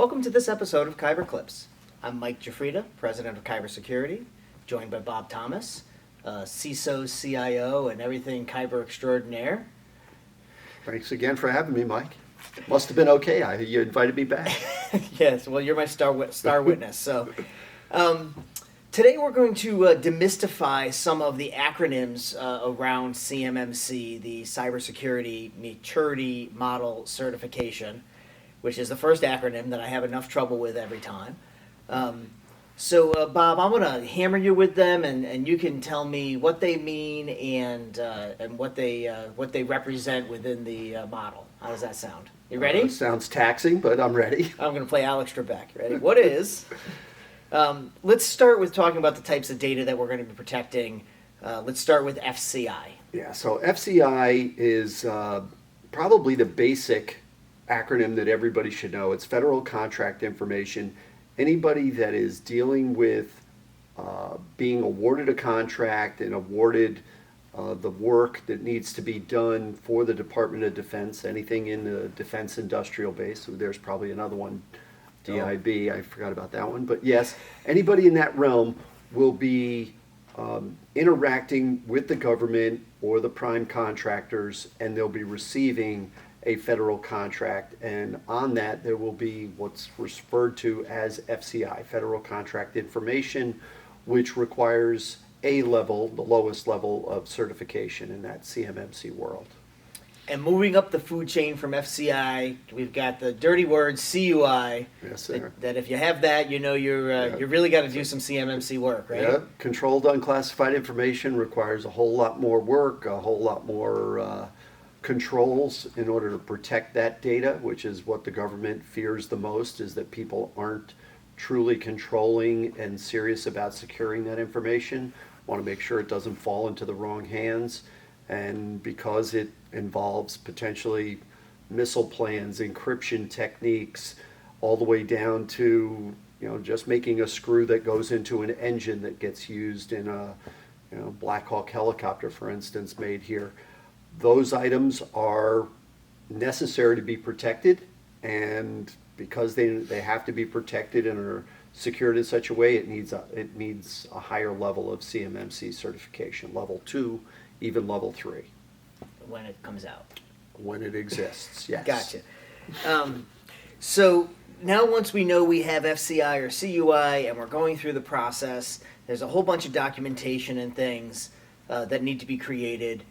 Welcome to this episode of Kyber Clips. I'm Mike Jafrida, President of Kyber Security, joined by Bob Thomas, CISO, CIO, and everything Kyber extraordinaire. Thanks again for having me, Mike. Must have been okay. You invited me back. Yes, well, you're my star witness. So today we're going to demystify some of the acronyms around CMMC, the Cybersecurity Maturity Model Certification, which is the first acronym that I have enough trouble with every time. So, Bob, I'm going to hammer you with them, and you can tell me what they mean and what they represent within the model. How does that sound? You ready? Sounds taxing, but I'm ready. I'm going to play Alex Trebek. Ready? What is? Let's start with talking about the types of data that we're going to be protecting. Let's start with FCI. Yeah, so FCI is probably the basic acronym that everybody should know. It's Federal Contract Information. Anybody that is dealing with being awarded a contract and awarded the work that needs to be done for the Department of Defense, anything in the defense industrial base, so there's probably another one, DIB, I forgot about that one, but yes, anybody in that realm will be interacting with the government or the prime contractors, and they'll be receiving a federal contract, and on that there will be what's referred to as FCI, Federal Contract Information, which requires A level, the lowest level of certification in that CMMC world. And moving up the food chain from FCI, we've got the dirty word CUI. Yes, sir. That if you have that, you know you really got to do some CMMC work, right? Yeah, controlled unclassified information requires a whole lot more work, a whole lot more controls in order to protect that data, which is what the government fears the most, is that people aren't truly controlling and serious about securing that information. Want to make sure it doesn't fall into the wrong hands, and because it involves potentially missile plans, encryption techniques, all the way down to just making a screw that goes into an engine that gets used in a Black Hawk helicopter, for instance, made here. Those items are necessary to be protected, and because they have to be protected and are secured in such a way, it needs a higher level of CMMC certification, level 2, even level 3. When it comes out. When it exists, yes. Gotcha. So now once we know we have FCI or CUI and we're going through the process, there's a whole bunch of documentation and things that need to be created.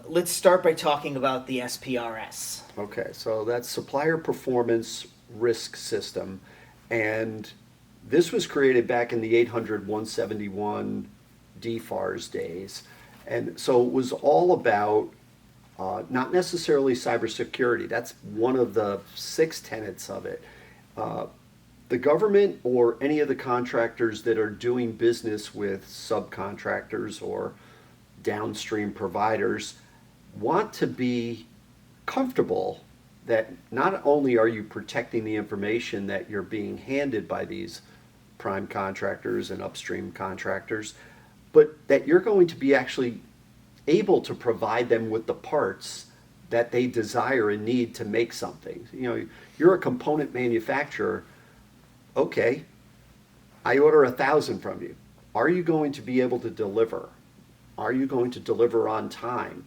Let's start by talking about the SPRS. Okay, so that's Supplier Performance Risk System, and this was created back in the 800-171 DFARS days, and so it was all about not necessarily cybersecurity. That's one of the 6 tenets of it. The government or any of the contractors that are doing business with subcontractors or downstream providers want to be comfortable that not only are you protecting the information that you're being handed by these prime contractors and upstream contractors, but that you're going to be actually able to provide them with the parts that they desire and need to make something. You're a component manufacturer. Okay, I order 1,000 from you. Are you going to be able to deliver? Are you going to deliver on time?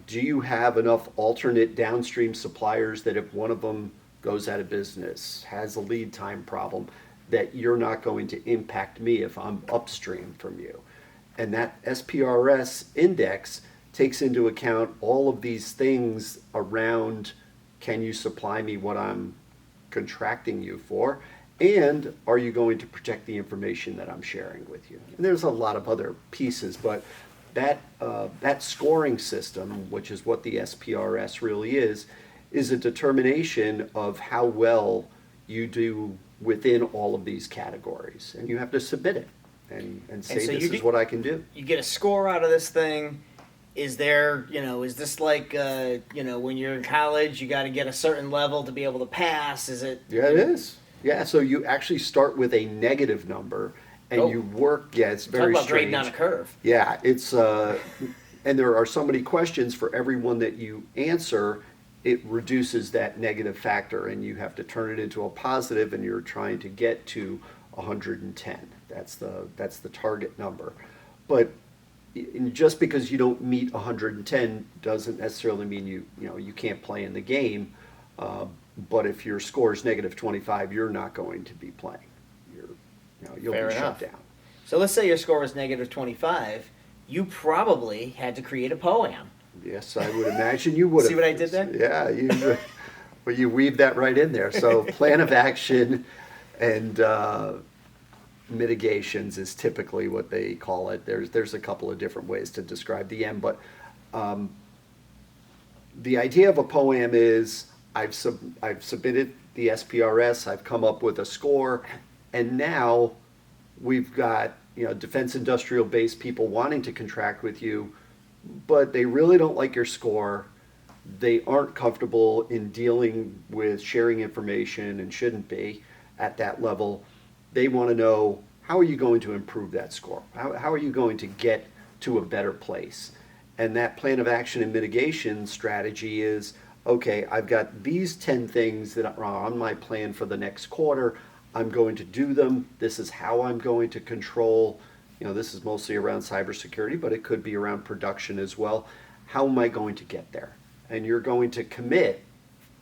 Do you have enough alternate downstream suppliers that if one of them goes out of business, has a lead time problem, that you're not going to impact me if I'm upstream from you? And that SPRS index takes into account all of these things around, can you supply me what I'm contracting you for? And are you going to protect the information that I'm sharing with you? And there's a lot of other pieces, but that scoring system, which is what the SPRS really is a determination of how well you do within all of these categories. And you have to submit it and say, so this is what I can do. You get a score out of this thing. Is there, is this like, when you're in college, you got to get a certain level to be able to pass? Is it? Yeah, it is. Yeah, so you actually start with a negative number, and you work. Yeah, it's very Talk about strange. grading on a curve. Yeah, it's and there are so many questions for everyone that you answer, it reduces that negative factor, and you have to turn it into a positive, and you're trying to get to 110. That's the target number. But just because you don't meet 110 doesn't necessarily mean you can't play in the game. But if your score is negative 25, you're not going to be playing. You'll Fair be enough. shut down. So let's say your score was negative 25. You probably had to create a poem. Yes, I would imagine you would have. See what I did there? Yeah, you weaved that right in there. So plan of action and mitigations is typically what they call it. There's a couple of different ways to describe the M, but the idea of a poem is I've submitted the SPRS, I've come up with a score, and now we've got defense industrial base people wanting to contract with you, but they really don't like your score. They aren't comfortable in dealing with sharing information and shouldn't be at that level. They want to know, how are you going to improve that score? How are you going to get to a better place? And that plan of action and mitigation strategy is, okay, I've got these 10 things that are on my plan for the next quarter. I'm going to do them. This is how I'm going to control. This is mostly around cybersecurity, but it could be around production as well. How am I going to get there? And you're going to commit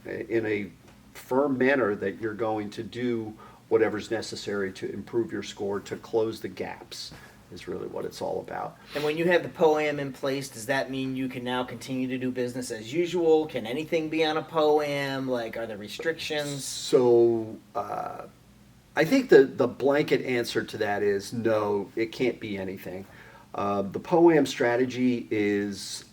in a firm manner that you're going to do whatever's necessary to improve your score, to close the gaps, is really what it's all about. And when you have the POAM in place, does that mean you can now continue to do business as usual? Can anything be on a POAM? Like, are there restrictions? So I think the blanket answer to that is no, it can't be anything. The POAM strategy is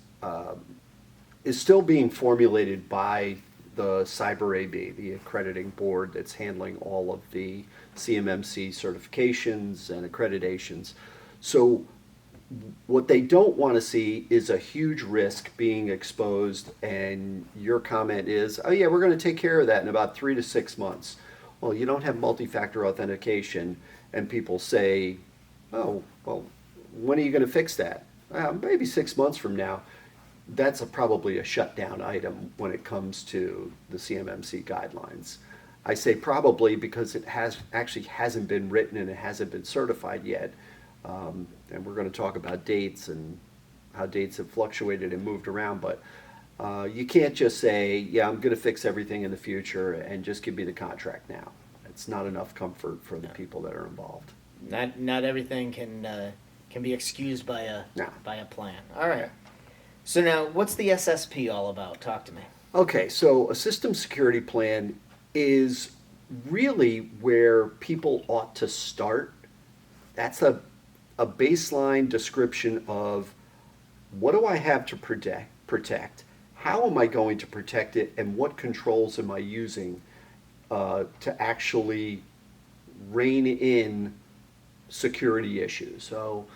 still being formulated by the Cyber AB, the accrediting board that's handling all of the CMMC certifications and accreditations. So what they don't want to see is a huge risk being exposed, and your comment is, oh yeah, we're going to take care of that in about 3 to 6 months. Well, you don't have multi-factor authentication, and people say, oh, well, when are you going to fix that? Maybe 6 months from now. That's probably a shutdown item when it comes to the CMMC guidelines. I say probably because it hasn't been written and it hasn't been certified yet. And we're going to talk about dates and how dates have fluctuated and moved around, but you can't just say, yeah, I'm going to fix everything in the future and just give me the contract now. It's not enough comfort for the people that are involved. Not everything can be excused by a plan. All right. Yeah. So now, what's the SSP all about? Talk to me. Okay, so a system security plan is really where people ought to start. That's a baseline description of what do I have to protect, how am I going to protect it, and what controls am I using to actually rein in security issues. So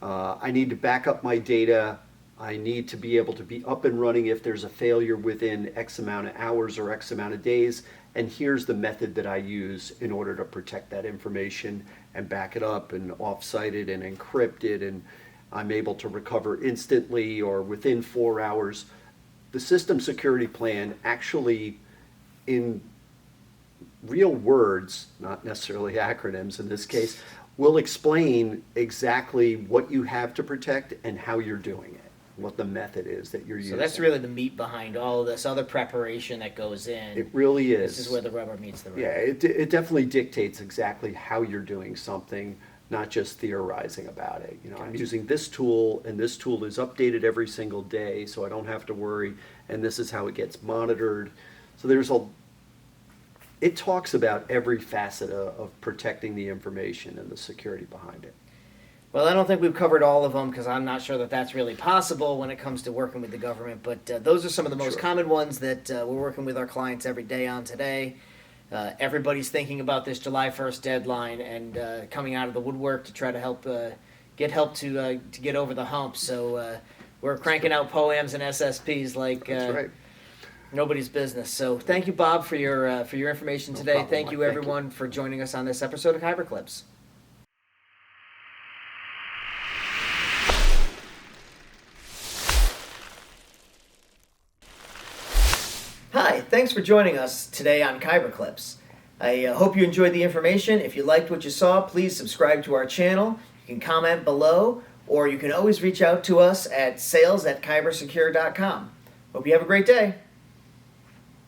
I need to back up my data. I need to be able to be up and running if there's a failure within X amount of hours or X amount of days. And here's the method that I use in order to protect that information and back it up and offsite it and encrypt it, and I'm able to recover instantly or within 4 hours. The system security plan actually, in real words, not necessarily acronyms in this case, will explain exactly what you have to protect and how you're doing it, what the method is that you're using. So that's really the meat behind all of this other preparation that goes in. It really is. This is where the rubber meets the road. Yeah, it definitely dictates exactly how you're doing something, not just theorizing about it. I'm using this tool, and this tool is updated every single day, so I don't have to worry, and this is how it gets monitored. So it talks about every facet of protecting the information and the security behind it. Well, I don't think we've covered all of them because I'm not sure that that's really possible when it comes to working with the government, but those are some of the most common ones that we're working with our clients every day on today. Everybody's thinking about this July 1st deadline and coming out of the woodwork to try to get help to get over the hump. So we're cranking out POAMs and SSPs like That's right. nobody's business. So thank you, Bob, for your information today. problem, Thank you, Mike. Thank everyone, for joining us on this episode of Hyperclips. Hi, thanks for joining us today on Kyber Clips. I hope you enjoyed the information. If you liked what you saw, please subscribe to our channel. You can comment below, or you can always reach out to us at sales@kybersecure.com. Hope you have a great day.